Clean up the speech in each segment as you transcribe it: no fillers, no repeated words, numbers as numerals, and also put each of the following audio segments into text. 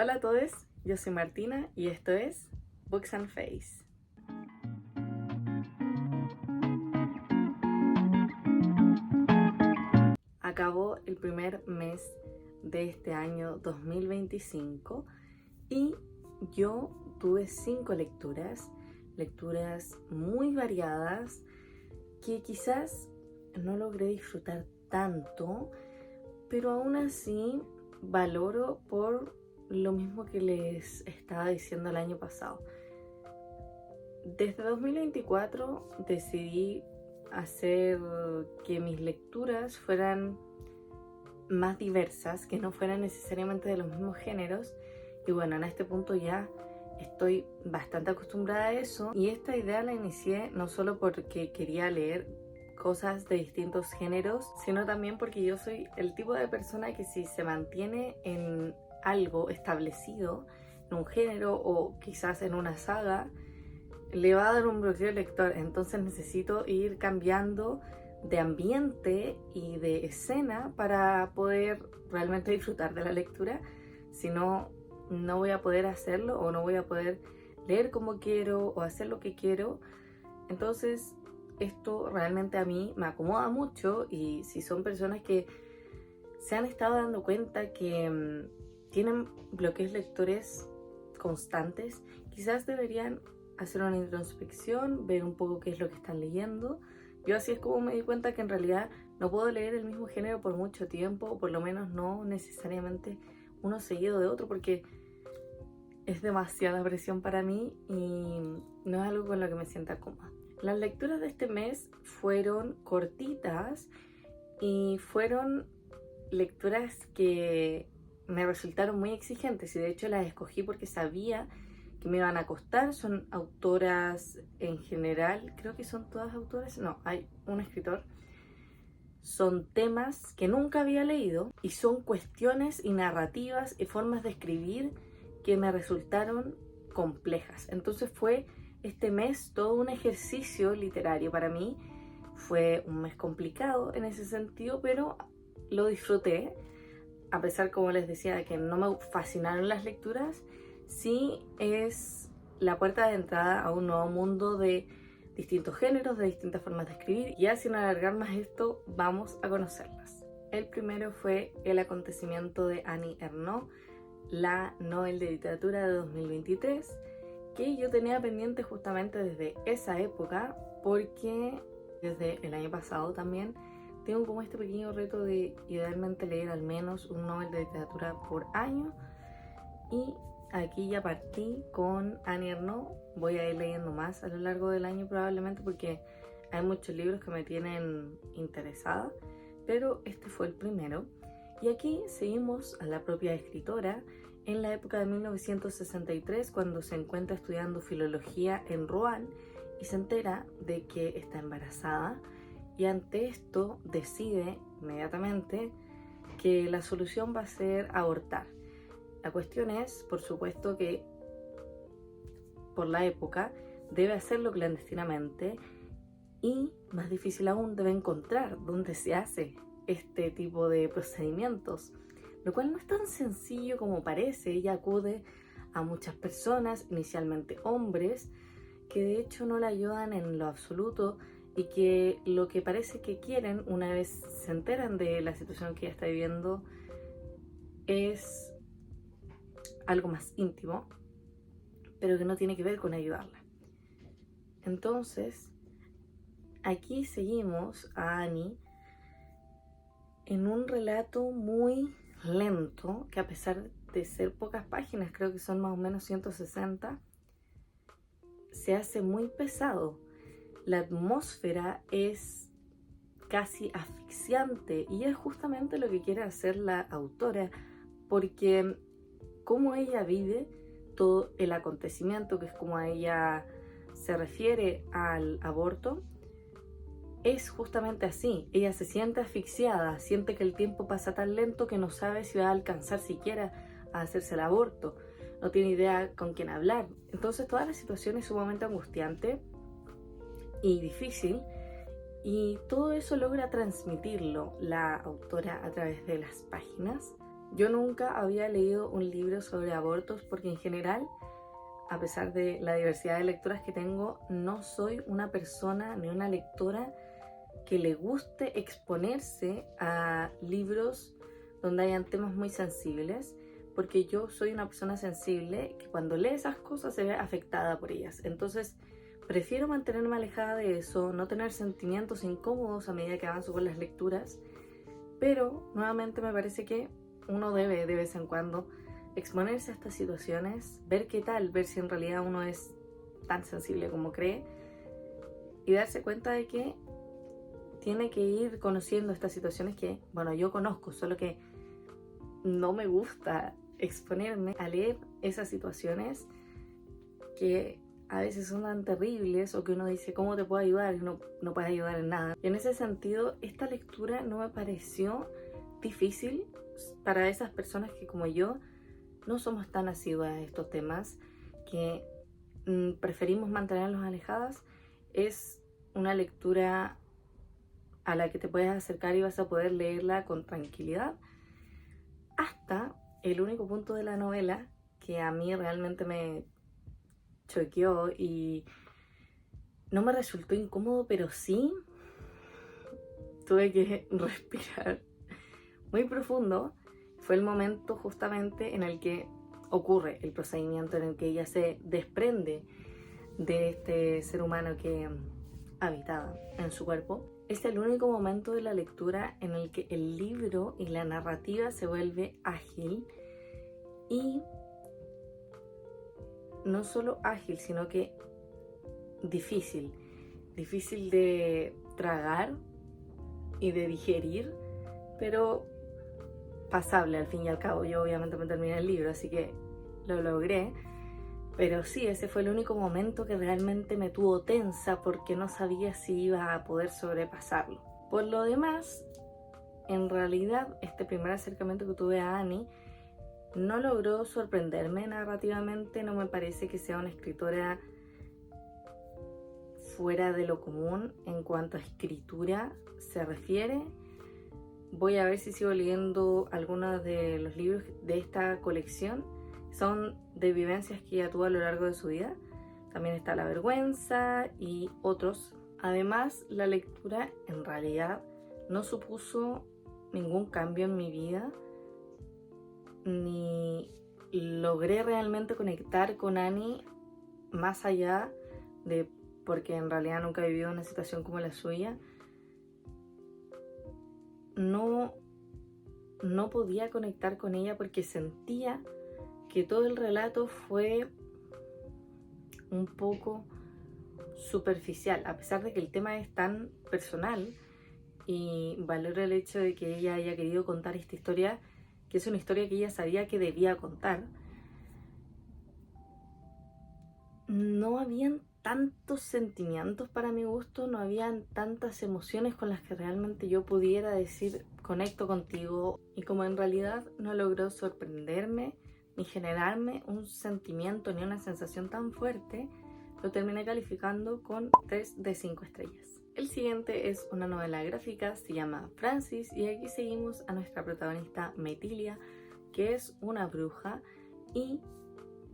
Hola a todos, yo soy Martina y esto es Books and Face. Acabó el primer mes de este año 2025 y yo tuve 5 lecturas muy variadas que quizás no logré disfrutar tanto, pero aún así valoro por lo mismo que les estaba diciendo el año pasado. Desde 2024 decidí hacer que mis lecturas fueran más diversas, que no fueran necesariamente de los mismos géneros. Y bueno, en este punto ya estoy bastante acostumbrada a eso. Y esta idea la inicié no solo porque quería leer cosas de distintos géneros, sino también porque yo soy el tipo de persona que si se mantiene en algo establecido, en un género o quizás en una saga, le va a dar un bloqueo lector. Entonces necesito ir cambiando de ambiente y de escena para poder realmente disfrutar de la lectura. Si no, no voy a poder hacerlo o no voy a poder leer como quiero o hacer lo que quiero. Entonces esto realmente a mí me acomoda mucho, y si son personas que se han estado dando cuenta que tienen bloqueos lectores constantes, quizás deberían hacer una introspección, ver un poco qué es lo que están leyendo. Yo así es como me di cuenta que en realidad no puedo leer el mismo género por mucho tiempo, o por lo menos no necesariamente uno seguido de otro, porque es demasiada presión para mí y no es algo con lo que me sienta cómoda. Las lecturas de este mes fueron cortitas y fueron lecturas que me resultaron muy exigentes, y de hecho las escogí porque sabía que me iban a costar. Son autoras en general, creo que son todas autoras, no, hay un escritor. Son temas que nunca había leído y son cuestiones y narrativas y formas de escribir que me resultaron complejas. Entonces fue este mes todo un ejercicio literario para mí. Fue un mes complicado en ese sentido, pero lo disfruté. A pesar, como les decía, de que no me fascinaron las lecturas, sí es la puerta de entrada a un nuevo mundo de distintos géneros, de distintas formas de escribir. Y ya sin alargar más esto, vamos a conocerlas. El primero fue El acontecimiento de Annie Ernaux, la Nobel de Literatura de 2023, que yo tenía pendiente justamente desde esa época, porque desde el año pasado también tengo como este pequeño reto de idealmente leer al menos un Nobel de Literatura por año, y aquí ya partí con Annie Ernaux. Voy a ir leyendo más a lo largo del año probablemente, porque hay muchos libros que me tienen interesada, pero este fue el primero. Y aquí seguimos a la propia escritora en la época de 1963, cuando se encuentra estudiando filología en Rouen y se entera de que está embarazada, y ante esto decide inmediatamente que la solución va a ser abortar. La cuestión es, por supuesto, que por la época debe hacerlo clandestinamente, y más difícil aún, debe encontrar dónde se hace este tipo de procedimientos, lo cual no es tan sencillo como parece. Ella acude a muchas personas, inicialmente hombres, que de hecho no la ayudan en lo absoluto, y que lo que parece que quieren, una vez se enteran de la situación que ella está viviendo, es algo más íntimo, pero que no tiene que ver con ayudarla. Entonces, aquí seguimos a Annie en un relato muy lento, que a pesar de ser pocas páginas, creo que son más o menos 160, se hace muy pesado. La atmósfera es casi asfixiante, y es justamente lo que quiere hacer la autora, porque como ella vive todo el acontecimiento, que es como a ella se refiere al aborto, es justamente así. Ella se siente asfixiada, siente que el tiempo pasa tan lento que no sabe si va a alcanzar siquiera a hacerse el aborto, no tiene idea con quién hablar. Entonces toda la situación es sumamente angustiante y difícil, y todo eso logra transmitirlo la autora a través de las páginas. Yo nunca había leído un libro sobre abortos porque en general, a pesar de la diversidad de lecturas que tengo, no soy una persona ni una lectora que le guste exponerse a libros donde hayan temas muy sensibles, porque yo soy una persona sensible que cuando lee esas cosas se ve afectada por ellas. Entonces prefiero mantenerme alejada de eso, no tener sentimientos incómodos a medida que avanzo con las lecturas, pero nuevamente me parece que uno debe de vez en cuando exponerse a estas situaciones, ver qué tal, ver si en realidad uno es tan sensible como cree y darse cuenta de que tiene que ir conociendo estas situaciones que, bueno, yo conozco, solo que no me gusta exponerme a leer esas situaciones que a veces son tan terribles o que uno dice, ¿cómo te puedo ayudar? Y no puede ayudar en nada. Y en ese sentido, esta lectura no me pareció difícil para esas personas que como yo no somos tan asiduas a estos temas, que preferimos mantenerlos alejadas. Es una lectura a la que te puedes acercar y vas a poder leerla con tranquilidad, hasta el único punto de la novela que a mí realmente me choqueó y no me resultó incómodo, pero sí tuve que respirar muy profundo. Fue el momento justamente en el que ocurre el procedimiento en el que ella se desprende de este ser humano que habitaba en su cuerpo. Es el único momento de la lectura en el que el libro y la narrativa se vuelve ágil, y no solo ágil, sino que difícil de tragar y de digerir, pero pasable al fin y al cabo. Yo obviamente me terminé el libro, así que lo logré. Pero sí, ese fue el único momento que realmente me tuvo tensa porque no sabía si iba a poder sobrepasarlo. Por lo demás, en realidad, este primer acercamiento que tuve a Annie no logró sorprenderme narrativamente. No me parece que sea una escritora fuera de lo común en cuanto a escritura se refiere. Voy a ver si sigo leyendo algunos de los libros de esta colección. Son de vivencias que ella tuvo a lo largo de su vida. También está La vergüenza y otros. Además, la lectura en realidad no supuso ningún cambio en mi vida, ni logré realmente conectar con Annie más allá de porque en realidad nunca he vivido una situación como la suya. No podía conectar con ella porque sentía que todo el relato fue un poco superficial, a pesar de que el tema es tan personal, y valoro el hecho de que ella haya querido contar esta historia, que es una historia que ella sabía que debía contar. No habían tantos sentimientos para mi gusto, no habían tantas emociones con las que realmente yo pudiera decir conecto contigo, y como en realidad no logró sorprenderme ni generarme un sentimiento ni una sensación tan fuerte, lo terminé calificando con 3 de 5 estrellas. El siguiente es una novela gráfica, se llama Francis, y aquí seguimos a nuestra protagonista Metilia, que es una bruja, y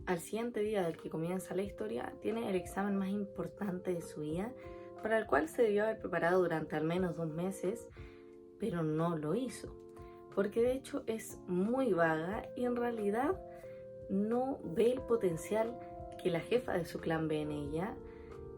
al siguiente día del que comienza la historia tiene el examen más importante de su vida, para el cual se debió haber preparado durante al menos 2 meses, pero no lo hizo, porque de hecho es muy vaga y en realidad no ve el potencial que la jefa de su clan ve en ella,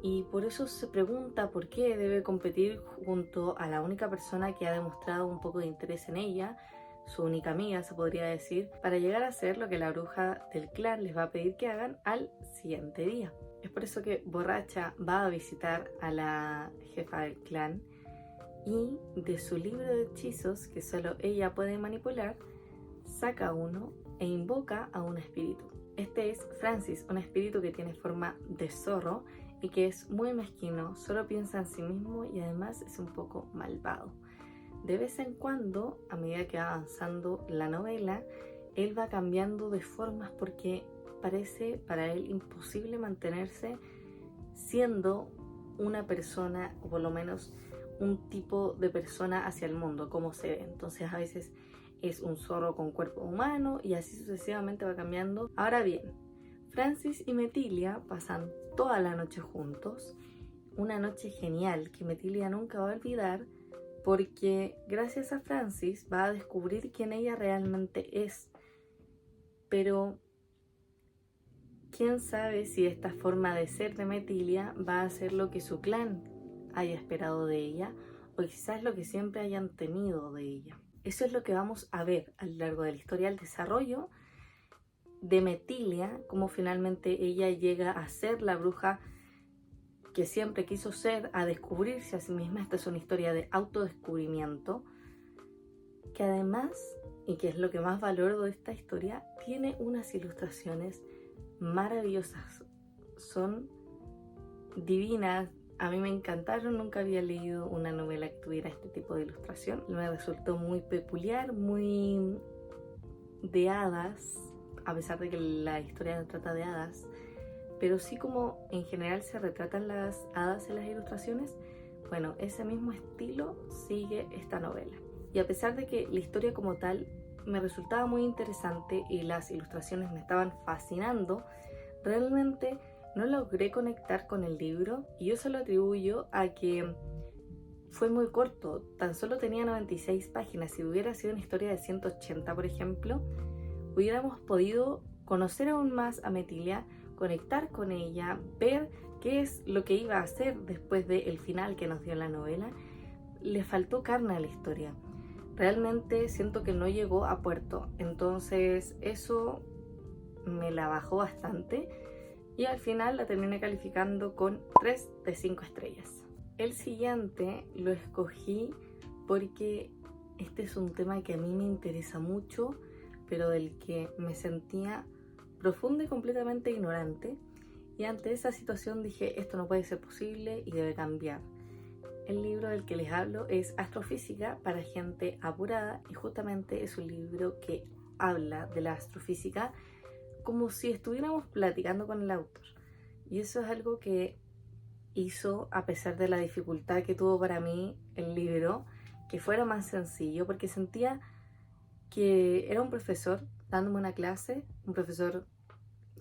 y por eso se pregunta por qué debe competir junto a la única persona que ha demostrado un poco de interés en ella, su única amiga se podría decir, para llegar a ser lo que la bruja del clan les va a pedir que hagan al siguiente día. Es por eso que borracha va a visitar a la jefa del clan, y de su libro de hechizos que solo ella puede manipular, saca uno e invoca a un espíritu. Este es Francis, un espíritu que tiene forma de zorro y que es muy mezquino, solo piensa en sí mismo y además es un poco malvado. De vez en cuando, a medida que va avanzando la novela, él va cambiando de formas porque parece para él imposible mantenerse siendo una persona, o por lo menos un tipo de persona hacia el mundo, como se ve. Entonces a veces es un zorro con cuerpo humano y así sucesivamente va cambiando. Ahora bien, Francis y Metilia pasan toda la noche juntos, una noche genial que Metilia nunca va a olvidar porque gracias a Francis va a descubrir quién ella realmente es. Pero quién sabe si esta forma de ser de Metilia va a ser lo que su clan haya esperado de ella o quizás lo que siempre hayan temido de ella. Eso es lo que vamos a ver a lo largo de la historia, el desarrollo de Metilia, cómo finalmente ella llega a ser la bruja que siempre quiso ser, a descubrirse a sí misma. Esta es una historia de autodescubrimiento que además, y que es lo que más valoro de esta historia, tiene unas ilustraciones maravillosas, son divinas. A mí me encantaron, nunca había leído una novela que tuviera este tipo de ilustración. Me resultó muy peculiar, muy de hadas, a pesar de que la historia no trata de hadas, pero sí como en general se retratan las hadas en las ilustraciones. Bueno, ese mismo estilo sigue esta novela. Y a pesar de que la historia como tal me resultaba muy interesante y las ilustraciones me estaban fascinando, realmente no logré conectar con el libro y yo se lo atribuyo a que fue muy corto, tan solo tenía 96 páginas. Si hubiera sido una historia de 180, por ejemplo, hubiéramos podido conocer aún más a Metilia, conectar con ella, ver qué es lo que iba a hacer después del final que nos dio la novela. Le faltó carne a la historia. Realmente siento que no llegó a puerto, entonces eso me la bajó bastante y al final la terminé calificando con 3 de 5 estrellas. El siguiente lo escogí porque este es un tema que a mí me interesa mucho, pero del que me sentía profunda y completamente ignorante, y ante esa situación dije, esto no puede ser posible y debe cambiar. El libro del que les hablo es Astrofísica para gente apurada y justamente es un libro que habla de la astrofísica como si estuviéramos platicando con el autor. Y eso es algo que hizo, a pesar de la dificultad que tuvo para mí el libro, que fuera más sencillo, porque sentía que era un profesor dándome una clase, un profesor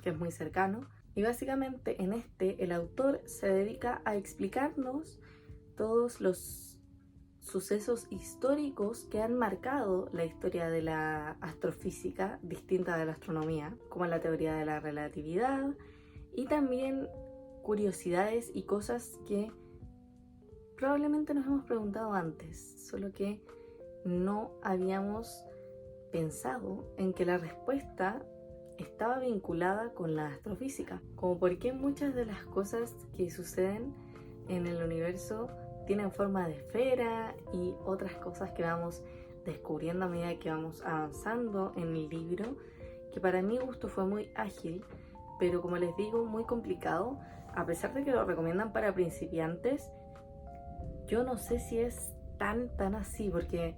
que es muy cercano, y básicamente en este el autor se dedica a explicarnos todos los sucesos históricos que han marcado la historia de la astrofísica distinta de la astronomía, como la teoría de la relatividad y también curiosidades y cosas que probablemente nos hemos preguntado antes, solo que no habíamos pensado en que la respuesta estaba vinculada con la astrofísica, como por qué muchas de las cosas que suceden en el universo tienen forma de esfera y otras cosas que vamos descubriendo a medida que vamos avanzando en el libro, que para mi gusto fue muy ágil, pero como les digo, muy complicado. A pesar de que lo recomiendan para principiantes, yo no sé si es tan así, porque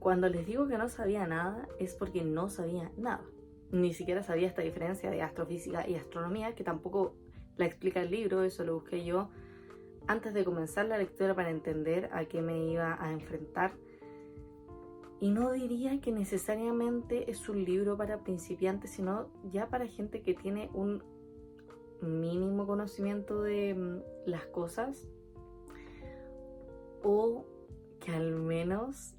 cuando les digo que no sabía nada, es porque no sabía nada. Ni siquiera sabía esta diferencia de astrofísica y astronomía, que tampoco la explica el libro. Eso lo busqué yo antes de comenzar la lectura para entender a qué me iba a enfrentar. Y no diría que necesariamente es un libro para principiantes, sino ya para gente que tiene un mínimo conocimiento de las cosas, o que al menos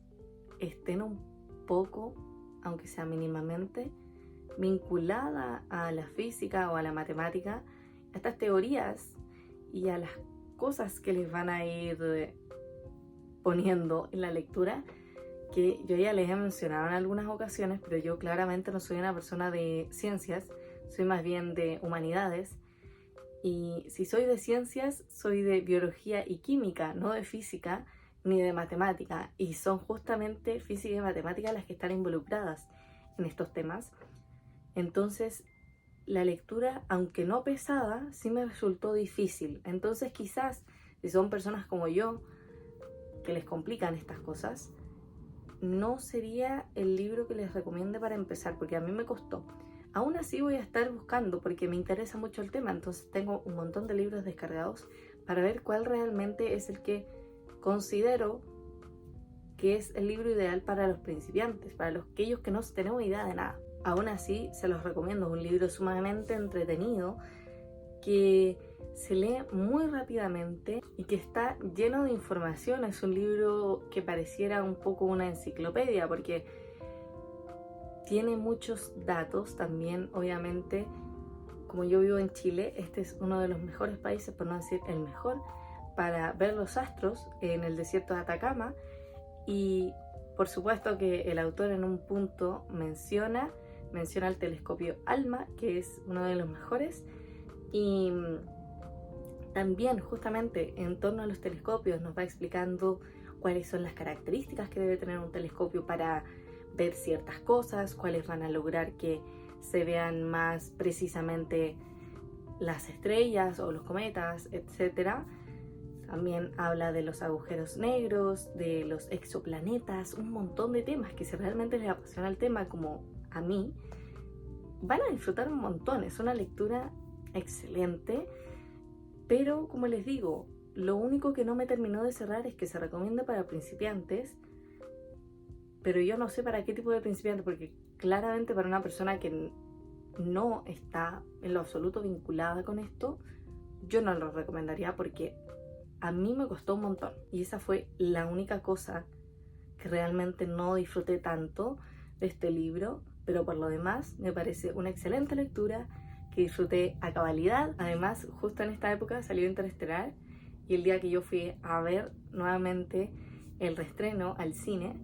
estén un poco, aunque sea mínimamente, vinculada a la física o a la matemática, a estas teorías y a las cosas que les van a ir poniendo en la lectura, que yo ya les he mencionado en algunas ocasiones, pero yo claramente no soy una persona de ciencias, soy más bien de humanidades. Y si soy de ciencias, soy de biología y química, no de física ni de matemática. Y son justamente física y matemática las que están involucradas en estos temas. Entonces, la lectura, aunque no pesada, sí me resultó difícil. Entonces, quizás, si son personas como yo, que les complican estas cosas, no sería el libro que les recomiende para empezar, porque a mí me costó. Aún así voy a estar buscando porque me interesa mucho el tema, entonces tengo un montón de libros descargados para ver cuál realmente es el que considero que es el libro ideal para los principiantes, para aquellos que no tenemos idea de nada. Aún así, se los recomiendo, es un libro sumamente entretenido, que se lee muy rápidamente y que está lleno de información. Es un libro que pareciera un poco una enciclopedia, porque tiene muchos datos también. Obviamente, como yo vivo en Chile, este es uno de los mejores países, por no decir el mejor, para ver los astros en el desierto de Atacama. Y por supuesto que el autor en un punto menciona el telescopio ALMA, que es uno de los mejores. Y también justamente en torno a los telescopios nos va explicando cuáles son las características que debe tener un telescopio para ver ciertas cosas, cuáles van a lograr que se vean más precisamente las estrellas o los cometas, etc. También habla de los agujeros negros, de los exoplanetas, un montón de temas que si realmente les apasiona el tema como a mí, van a disfrutar un montón. Es una lectura excelente, pero como les digo, lo único que no me terminó de cerrar es que se recomienda para principiantes, pero yo no sé para qué tipo de principiante, porque claramente para una persona que no está en lo absoluto vinculada con esto, yo no lo recomendaría, porque a mí me costó un montón y esa fue la única cosa que realmente no disfruté tanto de este libro. Pero por lo demás me parece una excelente lectura que disfruté a cabalidad. Además, justo en esta época salió Interestelar, y el día que yo fui a ver nuevamente el reestreno al cine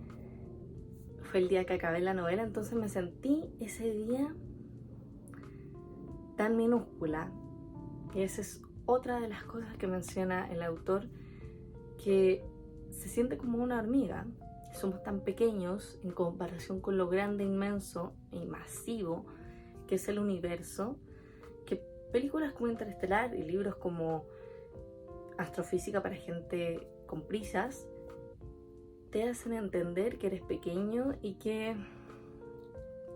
fue el día que acabé la novela. Entonces me sentí ese día tan minúscula, y esa es otra de las cosas que menciona el autor, que se siente como una hormiga. Somos tan pequeños en comparación con lo grande, inmenso y masivo que es el universo, que películas como Interestelar y libros como Astrofísica para gente con prisas te hacen entender que eres pequeño y que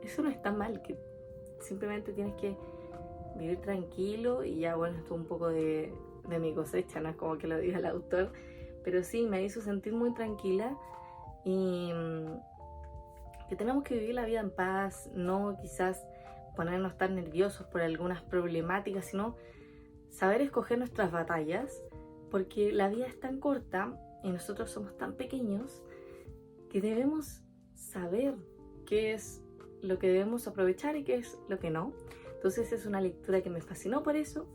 eso no está mal, que simplemente tienes que vivir tranquilo. Y ya, bueno, esto es un poco de mi cosecha, no es como que lo diga el autor, pero sí me hizo sentir muy tranquila, y que tenemos que vivir la vida en paz, no quizás ponernos tan nerviosos por algunas problemáticas, sino saber escoger nuestras batallas, porque la vida es tan corta y nosotros somos tan pequeños que debemos saber qué es lo que debemos aprovechar y qué es lo que no. Entonces es una lectura que me fascinó por eso,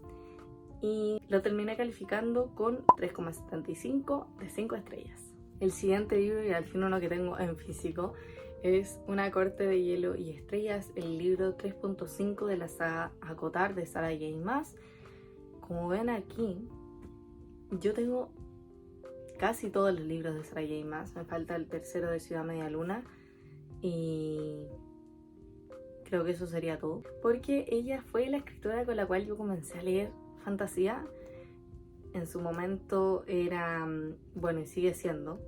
y lo terminé calificando con 3,75 de 5 estrellas. El siguiente libro, y al fin uno que tengo en físico, es Una corte de hielo y estrellas, el libro 3.5 de la saga Acotar de Sarah J. Maas. Como ven aquí, yo tengo casi todos los libros de Sarah J. Maas, me falta el tercero de Ciudad Media Luna, y creo que eso sería todo, porque ella fue la escritora con la cual yo comencé a leer fantasía. En su momento era, bueno, y sigue siendo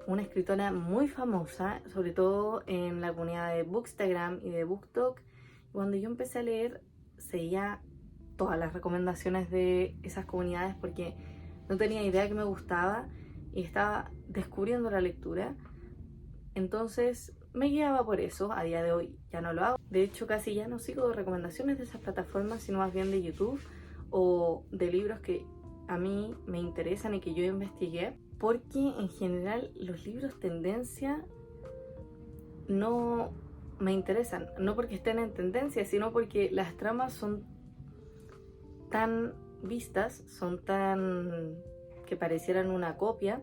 una escritora muy famosa, sobre todo en la comunidad de Bookstagram y de BookTok. Cuando yo empecé a leer, seguía todas las recomendaciones de esas comunidades porque no tenía idea que me gustaba y estaba descubriendo la lectura. Entonces me guiaba por eso. A día de hoy ya no lo hago. De hecho, casi ya no sigo recomendaciones de esas plataformas, sino más bien de YouTube o de libros que a mí me interesan y que yo investigué, porque en general los libros tendencia no me interesan, no porque estén en tendencia, sino porque las tramas son tan vistas, son tan que parecieran una copia,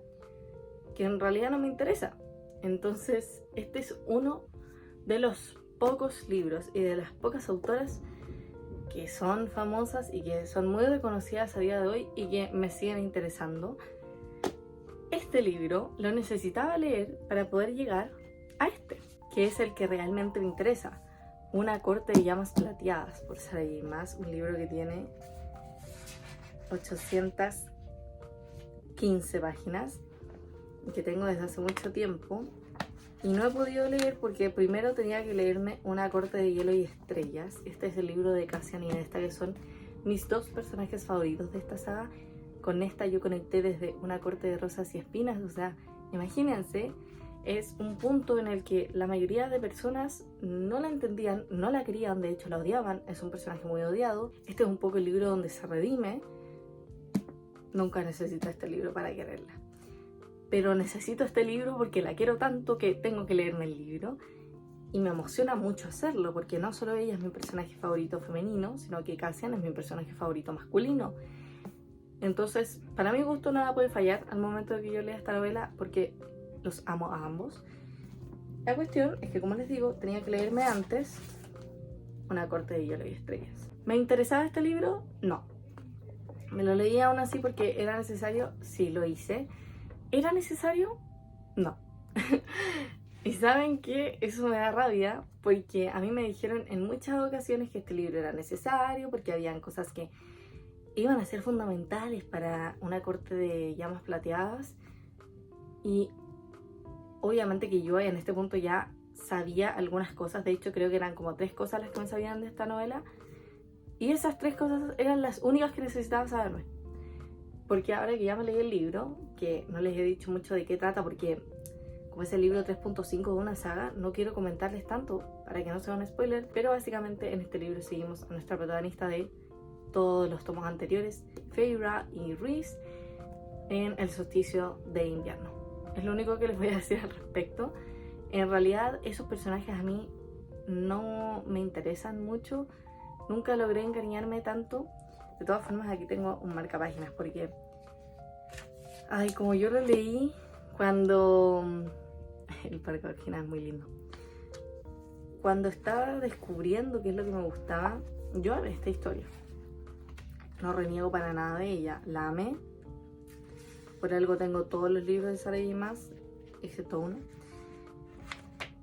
que en realidad no me interesa. Entonces este es uno de los pocos libros y de las pocas autoras que son famosas y que son muy reconocidas a día de hoy y que me siguen interesando. Este libro lo necesitaba leer para poder llegar a este, que es el que realmente me interesa. Una corte de llamas plateadas por Sarah J. Maas, un libro que tiene 815 páginas, que tengo desde hace mucho tiempo y no he podido leer porque primero tenía que leerme Una corte de hielo y estrellas. Este es el libro de Cassian y Nesta, que son mis dos personajes favoritos de esta saga. Con esta yo conecté desde Una corte de rosas y espinas, o sea, Imagínense, es un punto en el que la mayoría de personas no la entendían, no la querían, de hecho la odiaban, es un personaje muy odiado. Este es un poco el libro donde se redime. Nunca necesito este libro para quererla, pero necesito este libro porque la quiero tanto que tengo que leerme el libro. Y me emociona mucho hacerlo, porque no solo ella es mi personaje favorito femenino, sino que Cassian es mi personaje favorito masculino. Entonces, para mi gusto nada puede fallar al momento de que yo lea esta novela, porque los amo a ambos. La cuestión es que, como les digo, tenía que leerme antes Una corte de hielo y estrellas. ¿Me interesaba este libro? No. ¿Me lo leí aún así porque era necesario? Sí, lo hice. ¿Era necesario? No. Y saben que eso me da rabia, porque a mí me dijeron en muchas ocasiones que este libro era necesario, porque habían cosas que iban a ser fundamentales para una corte de llamas plateadas. Y obviamente que yo en este punto ya sabía algunas cosas. De hecho, creo que eran como 3 cosas las que me sabían de esta novela, y esas 3 cosas eran las únicas que necesitaba saberme. Porque ahora que ya me leí el libro, que no les he dicho mucho de qué trata, porque como es el libro 3.5 de una saga, no quiero comentarles tanto para que no sea un spoiler, pero básicamente en este libro seguimos a nuestra protagonista de todos los tomos anteriores, Feyre y Rhys, en el solsticio de invierno. Es lo único que les voy a decir al respecto. En realidad esos personajes a mí no me interesan mucho, nunca logré encariñarme tanto. De todas formas, aquí tengo un marcapáginas porque, ay, como yo lo leí cuando... El marcapáginas es muy lindo. Cuando estaba descubriendo qué es lo que me gustaba, yo amé esta historia. No reniego para nada de ella, la amé. Por algo tengo todos los libros de Sarah J. Maas, excepto uno.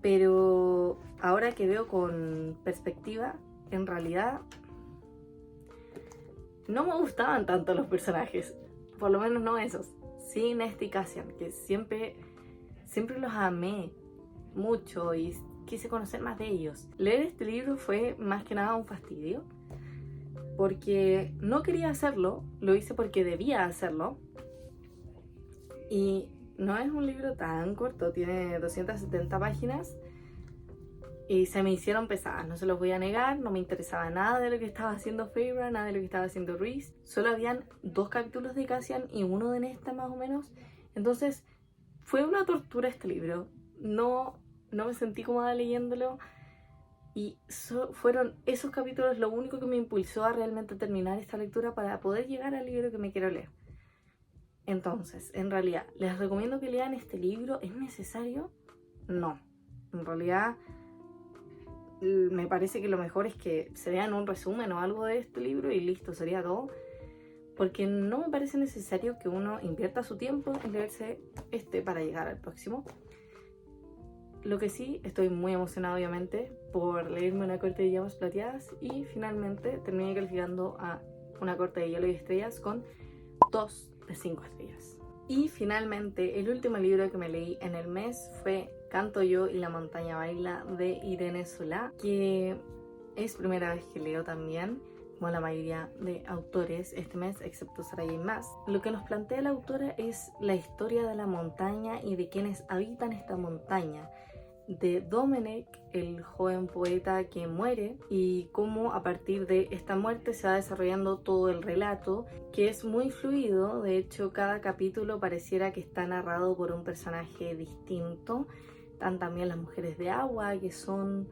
Pero ahora que veo con perspectiva, en realidad no me gustaban tanto los personajes, por lo menos no esos. Sí, Nesta y Cassian, que siempre los amé mucho y quise conocer más de ellos. Leer este libro fue más que nada un fastidio, porque no quería hacerlo, lo hice porque debía hacerlo. Y no es un libro tan corto, tiene 270 páginas. Y se me hicieron pesadas, no se los voy a negar, no me interesaba nada de lo que estaba haciendo Feyre, nada de lo que estaba haciendo Rhys. Solo habían 2 capítulos de Cassian y 1 de Nesta más o menos. Entonces fue una tortura este libro, no me sentí cómoda leyéndolo. Y fueron esos capítulos lo único que me impulsó a realmente terminar esta lectura para poder llegar al libro que me quiero leer. Entonces, en realidad, ¿les recomiendo que lean este libro? ¿Es necesario? No. En realidad, me parece que lo mejor es que se vean un resumen o algo de este libro y listo, sería todo. Porque no me parece necesario que uno invierta su tiempo en leerse este para llegar al próximo. Lo que sí, estoy muy emocionada obviamente por leerme Una corte de llamas plateadas, y finalmente terminé calificando a Una corte de hielo y estrellas con 2 de 5 estrellas. Y finalmente, el último libro que me leí en el mes fue Canto yo y la montaña baila, de Irene Solá, que es primera vez que leo también, como la mayoría de autores este mes, excepto Sarah J. Maas. Lo que nos plantea la autora es la historia de la montaña y de quienes habitan esta montaña, de Domenech, el joven poeta que muere, y cómo a partir de esta muerte se va desarrollando todo el relato, que es muy fluido. De hecho, cada capítulo pareciera que está narrado por un personaje distinto. Están también las mujeres de agua, que son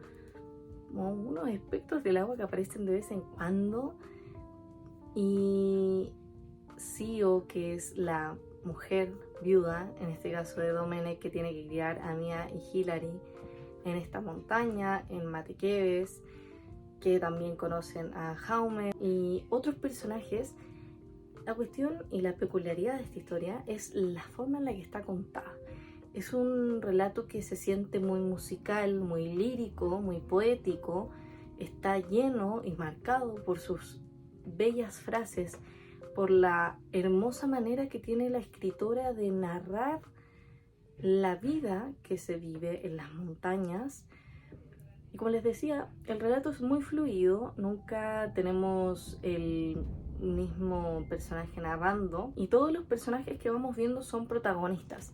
como unos espectros del agua que aparecen de vez en cuando, y Sio, que es la mujer viuda, en este caso de Domenech, que tiene que criar a Mia y Hilary en esta montaña, en Matequeves, que también conocen a Jaume y otros personajes. La cuestión y la peculiaridad de esta historia es la forma en la que está contada. Es un relato que se siente muy musical, muy lírico, muy poético. Está lleno y marcado por sus bellas frases, por la hermosa manera que tiene la escritora de narrar la vida que se vive en las montañas. Y como les decía, el relato es muy fluido, nunca tenemos el mismo personaje narrando, y todos los personajes que vamos viendo son protagonistas.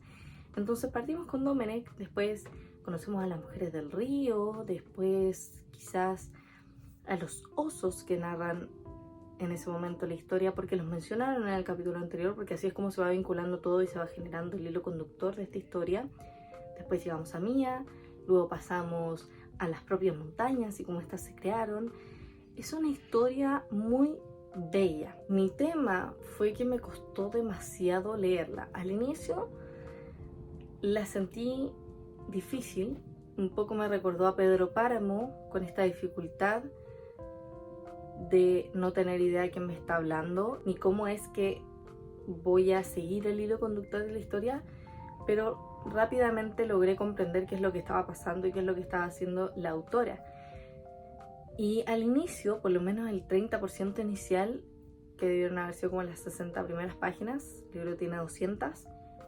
Entonces partimos con Domenech, después conocemos a las mujeres del río, después quizás a los osos que narran en ese momento la historia, porque los mencionaron en el capítulo anterior, porque así es como se va vinculando todo y se va generando el hilo conductor de esta historia. Después llegamos a Mía, luego pasamos a las propias montañas y cómo estas se crearon. Es una historia muy bella. Mi tema fue que me costó demasiado leerla. Al inicio la sentí difícil, un poco me recordó a Pedro Páramo, con esta dificultad de no tener idea de quién me está hablando, ni cómo es que voy a seguir el hilo conductor de la historia, pero rápidamente logré comprender qué es lo que estaba pasando y qué es lo que estaba haciendo la autora. Y al inicio, por lo menos el 30% inicial, que debieron haber sido como las 60 primeras páginas, el libro tiene 200,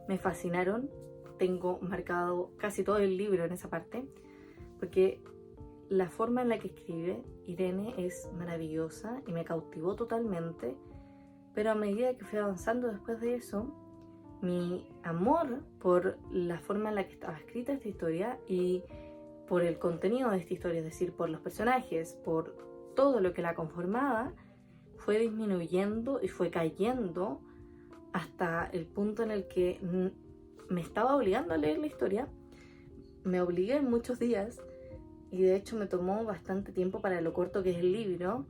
me fascinaron. Tengo marcado casi todo el libro en esa parte, porque la forma en la que escribe Irene es maravillosa y me cautivó totalmente, pero a medida que fui avanzando después de eso, mi amor por la forma en la que estaba escrita esta historia y por el contenido de esta historia, es decir, por los personajes, por todo lo que la conformaba, fue disminuyendo y fue cayendo hasta el punto en el que me estaba obligando a leer la historia. Me obligué en muchos días y de hecho me tomó bastante tiempo para lo corto que es el libro.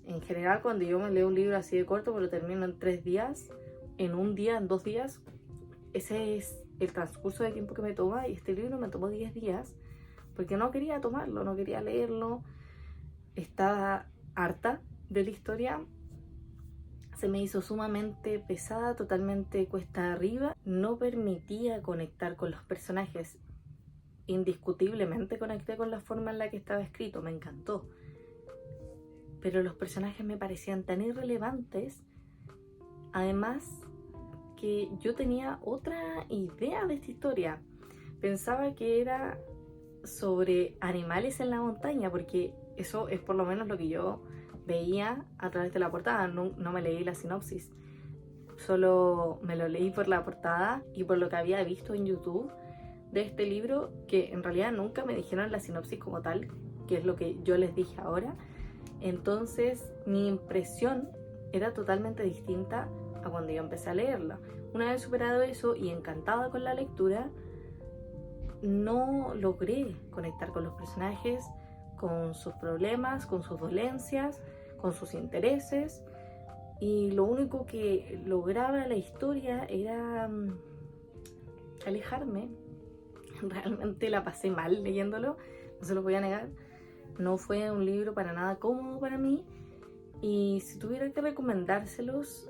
En general, cuando yo me leo un libro así de corto, me lo termino en 3 días, en un día, en 2 días. Ese es el transcurso de tiempo que me toma, y este libro me tomó 10 días porque no quería tomarlo, no quería leerlo. Estaba harta de la historia. Se me hizo sumamente pesada, totalmente cuesta arriba. No permitía conectar con los personajes. Indiscutiblemente conecté con la forma en la que estaba escrito, me encantó. Pero los personajes me parecían tan irrelevantes. Además que yo tenía otra idea de esta historia. Pensaba que era sobre animales en la montaña, porque eso es por lo menos lo que yo veía a través de la portada. No me leí la sinopsis, solo me lo leí por la portada y por lo que había visto en YouTube de este libro, que en realidad nunca me dijeron la sinopsis como tal, que es lo que yo les dije ahora. Entonces mi impresión era totalmente distinta a cuando yo empecé a leerla. Una vez superado eso y encantada con la lectura, no logré conectar con los personajes, con sus problemas, con sus dolencias, con sus intereses, y lo único que lograba la historia era alejarme. Realmente la pasé mal leyéndolo, no se lo voy a negar. No fue un libro para nada cómodo para mí, y si tuviera que recomendárselos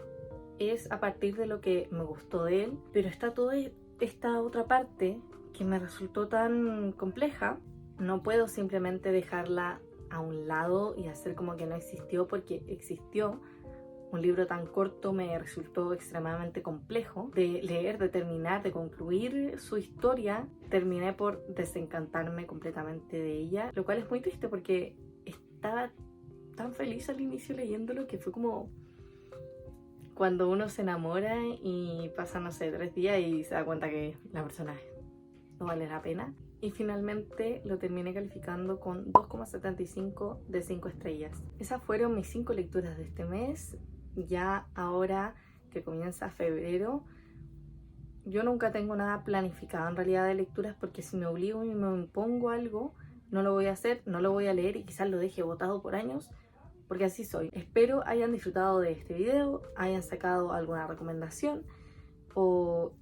es a partir de lo que me gustó de él, pero está toda esta otra parte que me resultó tan compleja. No puedo simplemente dejarla a un lado y hacer como que no existió, porque existió. Un libro tan corto me resultó extremadamente complejo de leer, de terminar, de concluir su historia. Terminé por desencantarme completamente de ella, lo cual es muy triste porque estaba tan feliz al inicio leyéndolo, que fue como cuando uno se enamora y pasa, no sé, 3 días y se da cuenta que la persona no vale la pena. Y finalmente lo terminé calificando con 2,75 de 5 estrellas. Esas fueron mis 5 lecturas de este mes. Ya ahora que comienza febrero, yo nunca tengo nada planificado en realidad de lecturas, porque si me obligo y me impongo algo, no lo voy a hacer, no lo voy a leer y quizás lo deje botado por años, porque así soy. Espero hayan disfrutado de este video, hayan sacado alguna recomendación o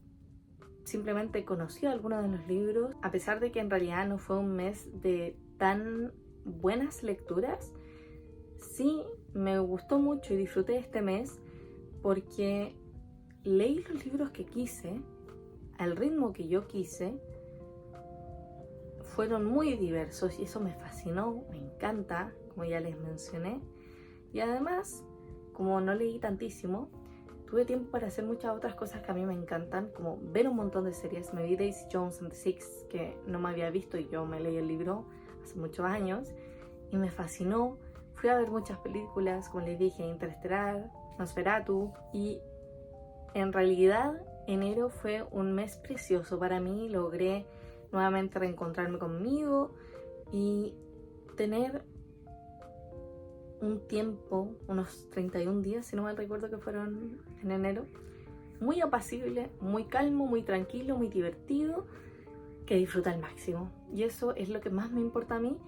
simplemente conocido algunos de los libros. A pesar de que en realidad no fue un mes de tan buenas lecturas, sí me gustó mucho y disfruté este mes porque leí los libros que quise, al ritmo que yo quise. Fueron muy diversos y eso me fascinó, me encanta, como ya les mencioné. Y además, como no leí tantísimo, tuve tiempo para hacer muchas otras cosas que a mí me encantan, como ver un montón de series. Me vi Daisy Jones and the Six, que no me había visto, y yo me leí el libro hace muchos años y me fascinó. Fui a ver muchas películas, como les dije, Interestelar, Nosferatu, y en realidad enero fue un mes precioso para mí. Logré nuevamente reencontrarme conmigo y tener un tiempo, unos 31 días, si no mal recuerdo que fueron en enero, muy apacible, muy calmo, muy tranquilo, muy divertido, que disfruta al máximo. Y eso es lo que más me importa a mí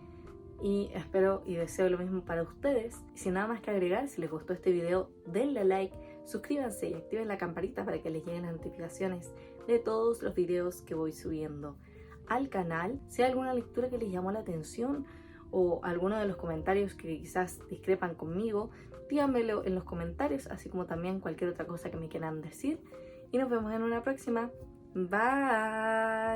y espero y deseo lo mismo para ustedes. Y sin nada más que agregar, si les gustó este video, denle like, suscríbanse y activen la campanita para que les lleguen las notificaciones de todos los videos que voy subiendo al canal. Si hay alguna lectura que les llamó la atención o alguno de los comentarios que quizás discrepan conmigo, díganmelo en los comentarios, así como también cualquier otra cosa que me quieran decir. Y nos vemos en una próxima. Bye.